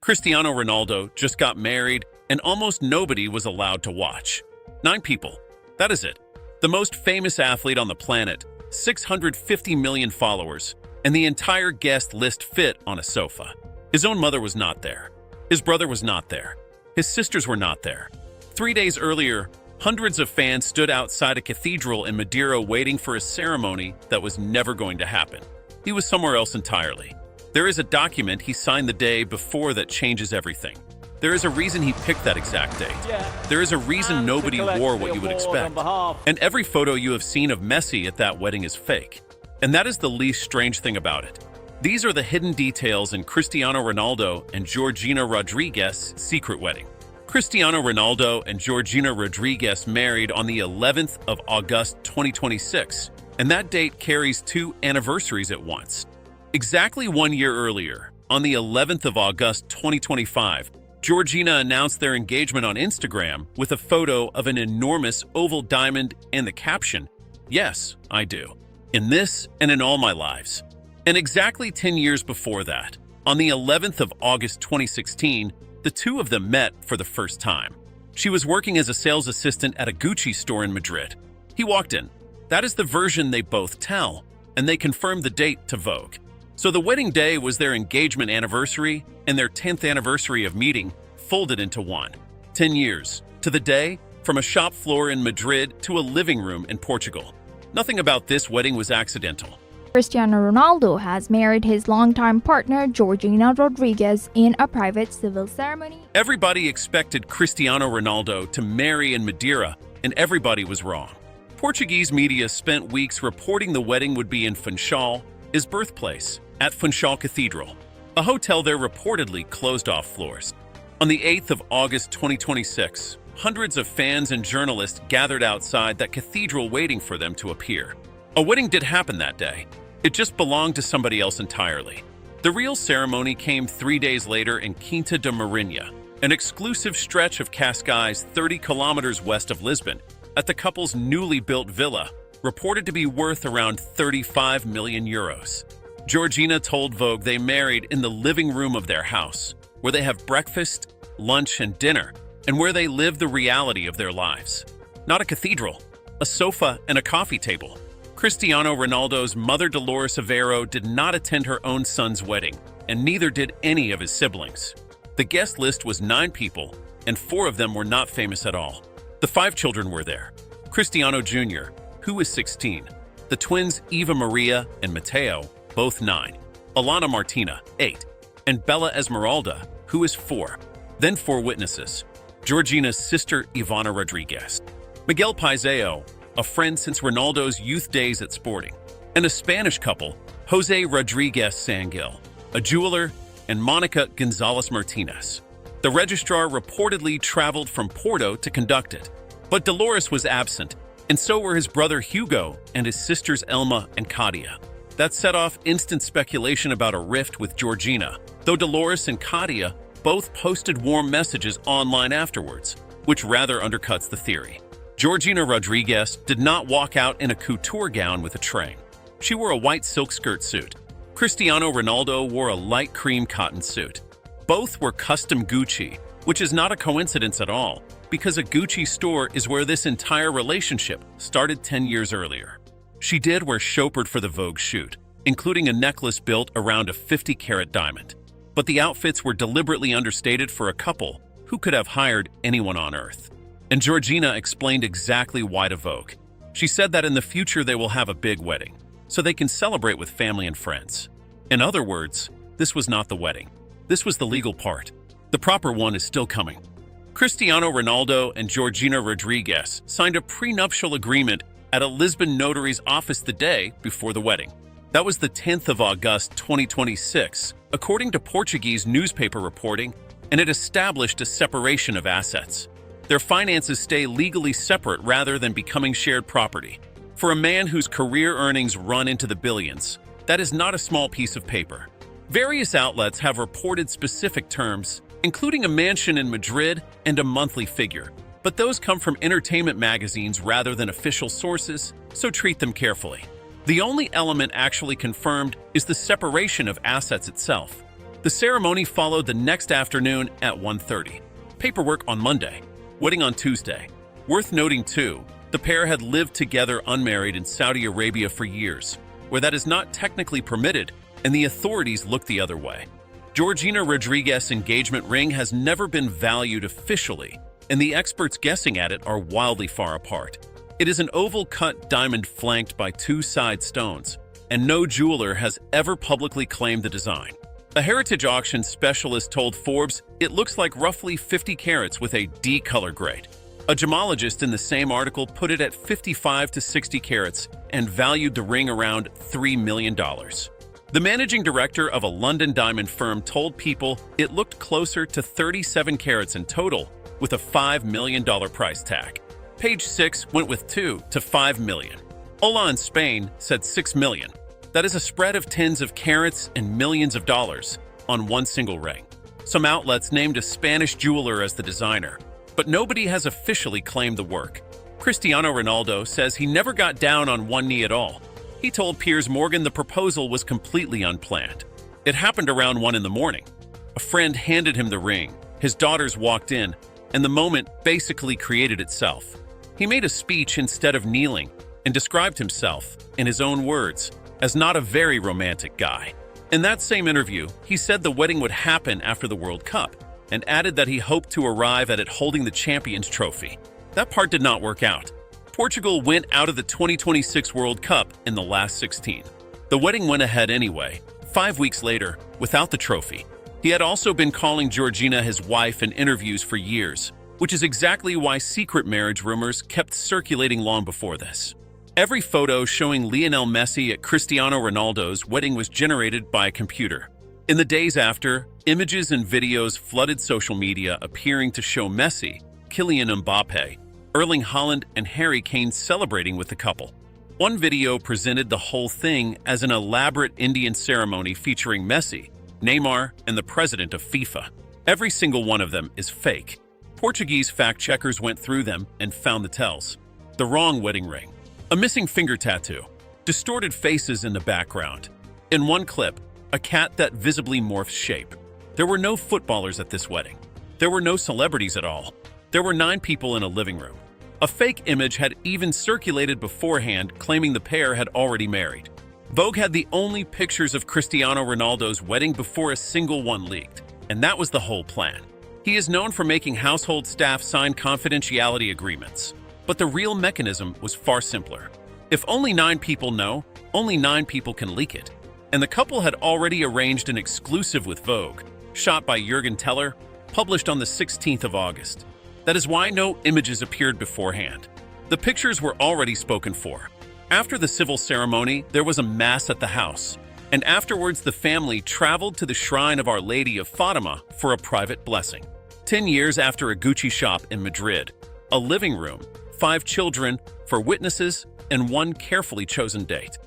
Cristiano Ronaldo just got married, and almost nobody was allowed to watch. 9 people. That is it. The most famous athlete on the planet, 650 million followers, and the entire guest list fit on a sofa. His own mother was not there. His brother was not there. His sisters were not there. 3 days earlier, hundreds of fans stood outside a cathedral in Madeira waiting for a ceremony that was never going to happen. He was somewhere else entirely. There is a document he signed the day before that changes everything. There is a reason he picked that exact date. There is a reason nobody wore what you would expect. And every photo you have seen of Messi at that wedding is fake. And that is the least strange thing about it. These are the hidden details in Cristiano Ronaldo and Georgina Rodríguez's secret wedding. Cristiano Ronaldo and Georgina Rodríguez married on the 11th of August 2026, and that date carries 2 anniversaries at once. Exactly 1 year earlier, on the 11th of August 2025, Georgina announced their engagement on Instagram with a photo of an enormous oval diamond and the caption, "Yes, I do. In this and in all my lives." And exactly 10 years before that, on the 11th of August 2016, the two of them met for the first time. She was working as a sales assistant at a Gucci store in Madrid. He walked in. That is the version they both tell, and they confirmed the date to Vogue. So the wedding day was their engagement anniversary and their 10th anniversary of meeting folded into one. 10 years, to the day, from a shop floor in Madrid to a living room in Portugal. Nothing about this wedding was accidental. Cristiano Ronaldo has married his longtime partner Georgina Rodríguez in a private civil ceremony. Everybody expected Cristiano Ronaldo to marry in Madeira, and everybody was wrong. Portuguese media spent weeks reporting the wedding would be in Funchal, his birthplace, at Funchal Cathedral. A hotel there reportedly closed off floors. On the 8th of August 2026, hundreds of fans and journalists gathered outside that cathedral waiting for them to appear. A wedding did happen that day. It just belonged to somebody else entirely. The real ceremony came 3 days later in Quinta da Marinha, an exclusive stretch of Cascais 30 kilometers west of Lisbon, at the couple's newly built villa, reported to be worth around 35 million euros. Georgina told Vogue they married in the living room of their house, where they have breakfast, lunch, and dinner, and where they live the reality of their lives. Not a cathedral, a sofa and a coffee table. Cristiano Ronaldo's mother Dolores Aveiro did not attend her own son's wedding, and neither did any of his siblings. The guest list was 9 people, and 4 of them were not famous at all. The 5 children were there. Cristiano Jr., who is 16, the twins Eva Maria and Mateo, both 9, Alana Martina, 8, and Bella Esmeralda, who is 4. Then 4 witnesses, Georgina's sister Ivana Rodríguez, Miguel Paiseo, a friend since Ronaldo's youth days at Sporting, and a Spanish couple, Jose Rodríguez Sangil, a jeweler, and Monica González Martinez. The registrar reportedly traveled from Porto to conduct it, but Dolores was absent, and so were his brother Hugo and his sisters Elma and Katia. That set off instant speculation about a rift with Georgina, though Dolores and Katia both posted warm messages online afterwards, which rather undercuts the theory. Georgina Rodríguez did not walk out in a couture gown with a train. She wore a white silk skirt suit. Cristiano Ronaldo wore a light cream cotton suit. Both were custom Gucci, which is not a coincidence at all, because a Gucci store is where this entire relationship started 10 years earlier. She did wear chauffeured for the Vogue shoot, including a necklace built around a 50-carat diamond. But the outfits were deliberately understated for a couple who could have hired anyone on earth. And Georgina explained exactly why to Vogue. She said that in the future they will have a big wedding, so they can celebrate with family and friends. In other words, this was not the wedding. This was the legal part. The proper one is still coming. Cristiano Ronaldo and Georgina Rodríguez signed a prenuptial agreement at a Lisbon notary's office the day before the wedding. That was the 10th of August 2026, according to Portuguese newspaper reporting, and it established a separation of assets. Their finances stay legally separate rather than becoming shared property. For a man whose career earnings run into the billions, that is not a small piece of paper. Various outlets have reported specific terms, including a mansion in Madrid and a monthly figure, but those come from entertainment magazines rather than official sources, so treat them carefully. The only element actually confirmed is the separation of assets itself. The ceremony followed the next afternoon at 1:30. Paperwork on Monday. Wedding on Tuesday. Worth noting, too, the pair had lived together unmarried in Saudi Arabia for years, where that is not technically permitted, and the authorities looked the other way. Georgina Rodríguez' engagement ring has never been valued officially, and the experts guessing at it are wildly far apart. It is an oval-cut diamond flanked by two side stones, and no jeweler has ever publicly claimed the design. A heritage auction specialist told Forbes it looks like roughly 50 carats with a D color grade. A gemologist in the same article put it at 55 to 60 carats and valued the ring around $3 million. The managing director of a London diamond firm told People it looked closer to 37 carats in total, with a $5 million price tag. Page 6 went with 2 to 5 million. Ola in Spain said 6 million. That is a spread of tens of carats and millions of dollars on one single ring. Some outlets named a Spanish jeweler as the designer, but nobody has officially claimed the work. Cristiano Ronaldo says he never got down on one knee at all. He told Piers Morgan the proposal was completely unplanned. It happened around 1 in the morning. A friend handed him the ring, his daughters walked in, and the moment basically created itself. He made a speech instead of kneeling and described himself, in his own words, as not a very romantic guy. In that same interview, he said the wedding would happen after the World Cup and added that he hoped to arrive at it holding the Champions Trophy. That part did not work out. Portugal went out of the 2026 World Cup in the last 16. The wedding went ahead anyway, 5 weeks later, without the trophy. He had also been calling Georgina his wife in interviews for years, which is exactly why secret marriage rumors kept circulating long before this. Every photo showing Lionel Messi at Cristiano Ronaldo's wedding was generated by a computer. In the days after, images and videos flooded social media appearing to show Messi, Kylian Mbappe, Erling Haaland, and Harry Kane celebrating with the couple. One video presented the whole thing as an elaborate Indian ceremony featuring Messi, Neymar, and the president of FIFA. Every single one of them is fake. Portuguese fact-checkers went through them and found the tells. The wrong wedding ring. A missing finger tattoo. Distorted faces in the background. In one clip, a cat that visibly morphs shape. There were no footballers at this wedding. There were no celebrities at all. There were 9 people in a living room. A fake image had even circulated beforehand claiming the pair had already married. Vogue had the only pictures of Cristiano Ronaldo's wedding before a single one leaked, and that was the whole plan. He is known for making household staff sign confidentiality agreements, but the real mechanism was far simpler. If only 9 people know, only 9 people can leak it. And the couple had already arranged an exclusive with Vogue, shot by Jürgen Teller, published on the 16th of August. That is why no images appeared beforehand. The pictures were already spoken for. After the civil ceremony, there was a mass at the house, and afterwards the family traveled to the shrine of Our Lady of Fatima for a private blessing. 10 years after a Gucci shop in Madrid, a living room, 5 children, for witnesses, and one carefully chosen date.